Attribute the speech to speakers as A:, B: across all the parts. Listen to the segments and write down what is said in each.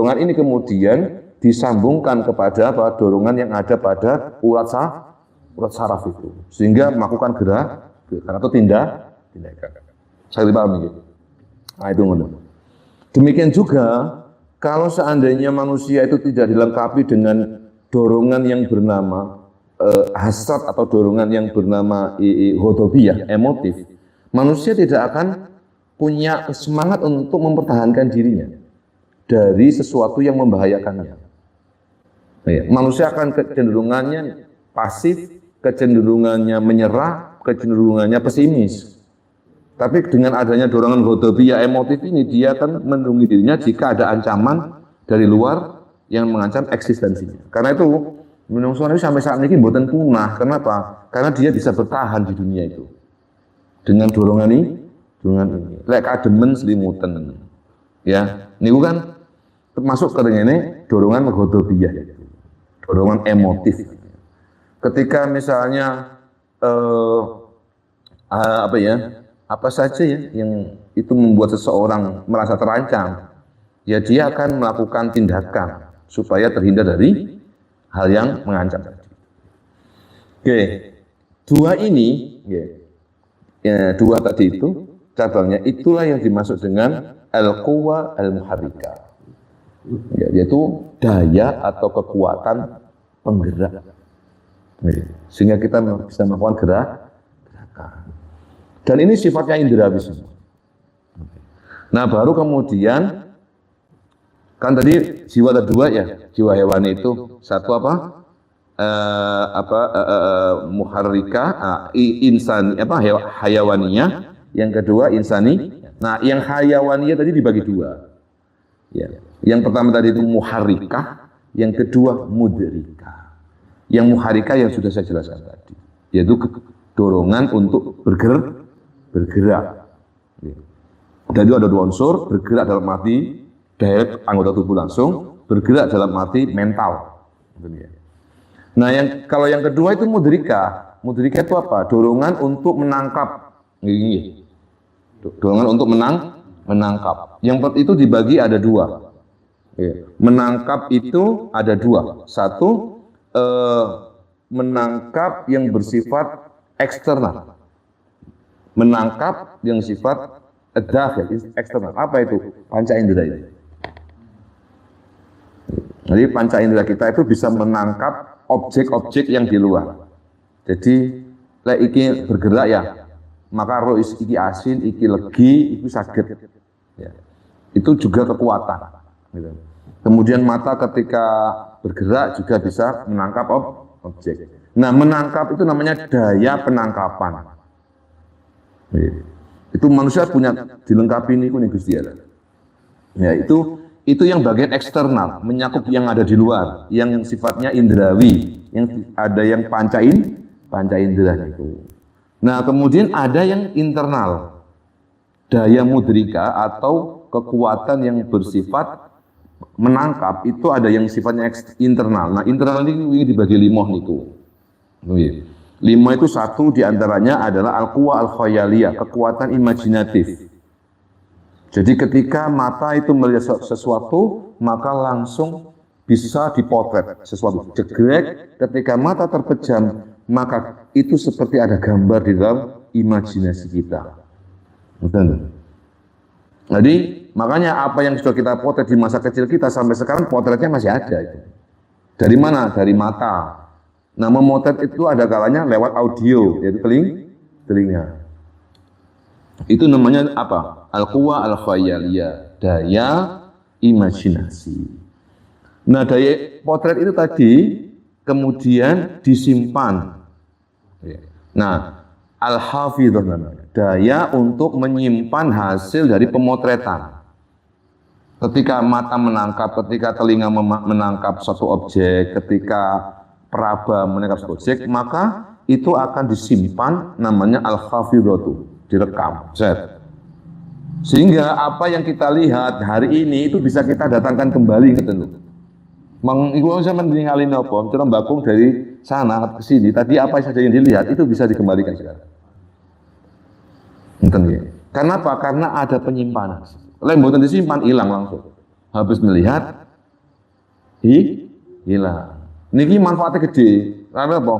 A: dorongan ini kemudian disambungkan kepada apa? Dorongan yang ada pada urat saraf itu, sehingga melakukan gerakan atau tindakan. Saya dipahami gitu. Nah itu benar. Demikian juga kalau seandainya manusia itu tidak dilengkapi dengan dorongan yang bernama hasrat atau dorongan yang bernama ghadabiyah, emotif, manusia tidak akan punya semangat untuk mempertahankan dirinya dari sesuatu yang membahayakannya. Manusia akan kecenderungannya pasif, kecenderungannya menyerah, kecenderungannya pesimis. Tapi dengan adanya dorongan ghadabiyah emotif ini, dia akan melindungi dirinya jika ada ancaman dari luar yang mengancam eksistensinya. Karena itu, menungso ini sampai saat ini mboten punah. Kenapa? Karena dia bisa bertahan di dunia itu dengan dorongan ini. Lek kademen selimutan. Ya, niku kan termasuk ini dorongan ghadabiyah. Dorongan emotif. Ketika misalnya apa saja ya yang itu membuat seseorang merasa terancam, ya dia akan melakukan tindakan supaya terhindar dari hal yang mengancam tadi. Oke, dua ini, dua tadi itu cabangnya itulah yang dimaksud dengan al-quwa al-muharrika. Yaitu daya atau kekuatan penggerak, sehingga kita bisa melakukan gerakan. Dan ini sifatnya indrawi semua. Nah baru kemudian kan tadi jiwa kedua ya, jiwa hewani itu satu apa? Muharrika, insani hayawaniyah, yang kedua insani. Nah yang hayawaniyah tadi dibagi dua. Ya. Yang pertama tadi itu muharrikah, yang kedua mudrikah. Yang muharrikah yang sudah saya jelaskan tadi, yaitu dorongan untuk bergerak. Dan itu ada dua unsur, bergerak dalam arti direct anggota tubuh langsung, bergerak dalam arti mental. Nah kalau yang kedua itu mudrikah. Mudrikah itu apa? Dorongan untuk menangkap. Dorongan untuk menangkap. Yang itu dibagi ada dua. Menangkap itu ada dua. Satu, menangkap yang bersifat eksternal. Menangkap yang sifat dakhil, eksternal. Apa itu? Panca indera itu. Jadi panca indera kita itu bisa menangkap objek-objek yang di luar. Jadi, lek iki bergerak ya, maka roh iki asin, iki legi, iki sakit. Ya. Itu juga kekuatan. Gitu. Kemudian mata ketika bergerak juga bisa menangkap objek. Nah, menangkap itu namanya daya penangkapan. Itu manusia punya dilengkapi ini Gusti Allah. Ya, itu yang bagian eksternal, menyakup yang ada di luar, yang sifatnya indrawi, yang ada yang panca indera itu. Nah, kemudian ada yang internal, daya mudrika atau kekuatan yang bersifat menangkap, itu ada yang sifatnya internal. Nah, internal ini dibagi lima itu. Lima itu satu diantaranya adalah al-quwa al-khayaliyah, kekuatan imajinatif. Jadi ketika mata itu melihat sesuatu, maka langsung bisa dipotret sesuatu. Jegrek, ketika mata terpejam, maka itu seperti ada gambar di dalam imajinasi kita. Betul. Jadi makanya apa yang sudah kita potret di masa kecil kita sampai sekarang potretnya masih ada. Dari mana? Dari mata. Nah, memotret itu ada kalanya lewat audio, yaitu telinga. Itu namanya apa? Al-quwa al-khayaliyah, daya imajinasi. Nah, daya potret itu tadi kemudian disimpan. Nah, al-hafidhah namanya, daya untuk menyimpan hasil dari pemotretan. Ketika mata menangkap, ketika telinga menangkap satu objek, ketika peraba menangkap satu objek, maka itu akan disimpan, namanya al-hafidhatu, direkam, sehingga apa yang kita lihat hari ini itu bisa kita datangkan kembali ke tentu. Iku sampean ningali napa? Cara bakung dari sana ke sini. Tadi apa saja yang dilihat itu bisa dikembalikan sekarang. Ngeten ya. Karena apa? Karena ada penyimpanan. Lain mboten disimpan hilang langsung. Habis melihat hilang. Niki manfaatnya gede. Karena apa?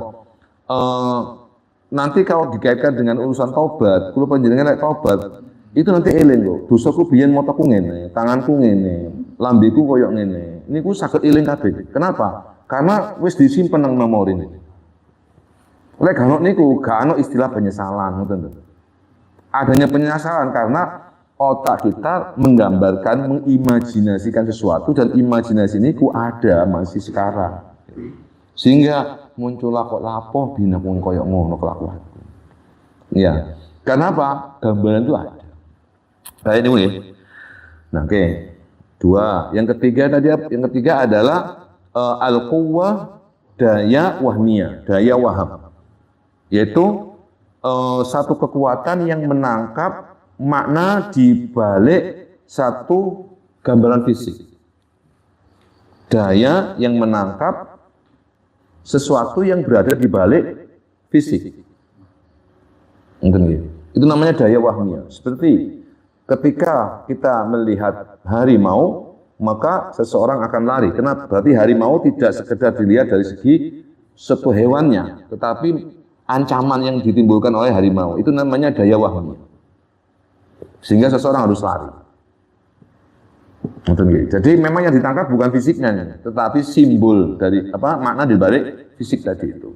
A: Nanti kalau dikaitkan dengan urusan taubat, kalau panjenengan nek taubat, itu nanti eling lho. Dosaku biyen motoku ngene, tanganku ngene, lambeku koyok ngene. Niku saged eling kabeh. Kenapa? Karena wis disimpen nang memori niku. Lek gak ono niku, gak ono istilah penyesalan, ngoten lho. Adanya penyesalan karena otak kita menggambarkan, mengimajinasikan sesuatu dan imajinasi niku ada masih sekarang. Sehingga muncullah kok lapo bina koyok ngono kelakuanku. Ya. Kenapa? Gambaran itu ada. Baik ini ya. Nah, oke. Dua. Yang ketiga adalah al-quwwah daya wahmiyah, daya waham. Yaitu satu kekuatan yang menangkap makna di balik satu gambaran fisik. Daya yang menangkap sesuatu yang berada di balik fisik. Itu namanya daya wahmiyah. Seperti ketika kita melihat harimau, maka seseorang akan lari. Kenapa? Berarti harimau tidak sekedar dilihat dari segi suatu hewannya, tetapi ancaman yang ditimbulkan oleh harimau. Itu namanya daya wahmiyah. Sehingga seseorang harus lari. Jadi memang yang ditangkap bukan fisiknya, tetapi simbol dari makna di balik fisik tadi itu.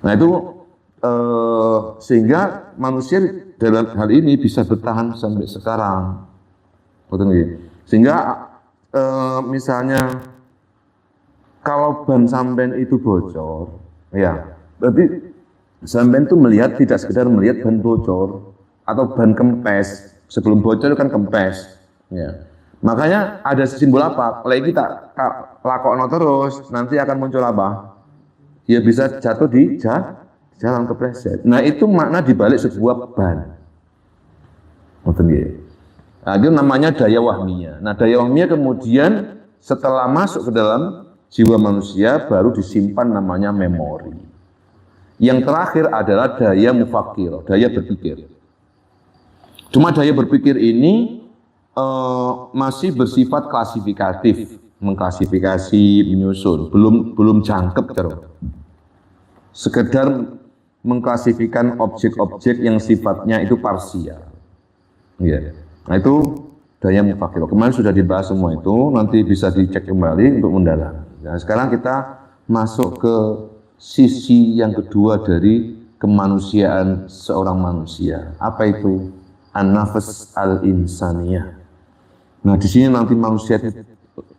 A: Nah itu sehingga manusia dalam hal ini bisa bertahan sampai sekarang. Sehingga misalnya kalau ban sampean itu bocor, ya berarti sampean itu melihat tidak sekedar melihat ban bocor atau ban kempes. Sebelum bocor kan kempes, ya. Makanya ada simbol apa? Kalau kita lakokno terus, nanti akan muncul apa? Ya bisa jatuh di jalan kepleset. Nah itu makna dibalik sebuah ban. Nah, itu namanya daya wahmiyah. Nah daya wahmiyah kemudian setelah masuk ke dalam jiwa manusia baru disimpan namanya memori. Yang terakhir adalah daya mufakir, daya berpikir. Cuma daya berpikir ini masih bersifat klasifikatif, mengklasifikasi, menyusun, belum jangkep terus. Sekedar mengklasifikasikan objek-objek yang sifatnya itu parsial. Ya. Nah itu daya mufakir. Kemarin sudah dibahas semua itu, nanti bisa dicek kembali untuk mendalam. Nah, sekarang kita masuk ke sisi yang kedua dari kemanusiaan seorang manusia. Apa itu? An-nafas al-insaniyah. Nah di sini nanti manusia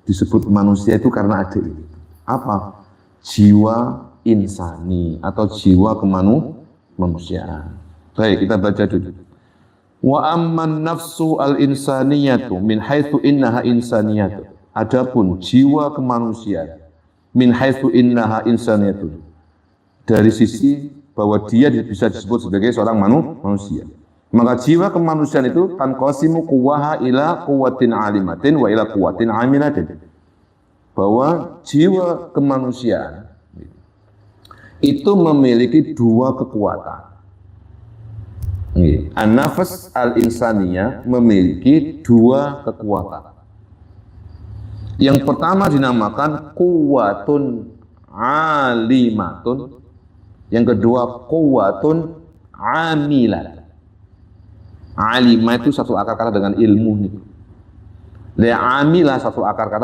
A: disebut manusia itu karena ada ini. Apa? Jiwa insani atau jiwa kemanusiaan. Baik, kita baca dulu. Wa amman nafsu al-insaniyatu min haitsu innaha insaniyatu. Adapun jiwa kemanusiaan min haitsu innaha insaniyatu. Dari sisi bahwa dia bisa disebut sebagai seorang manusia. Maka jiwa kemanusiaan itu tanqasimu quwwaha ila quwwatin alimatin wa ila quwwatin amilatin. Bahwa jiwa kemanusiaan itu memiliki dua kekuatan. An-nafas al-insaniyah memiliki dua kekuatan. Yang pertama dinamakan quwwatun alimatun. Yang kedua quwwatun amilatun. Alimah itu satu akar kata dengan ilmu nih. Amilah satu akar kata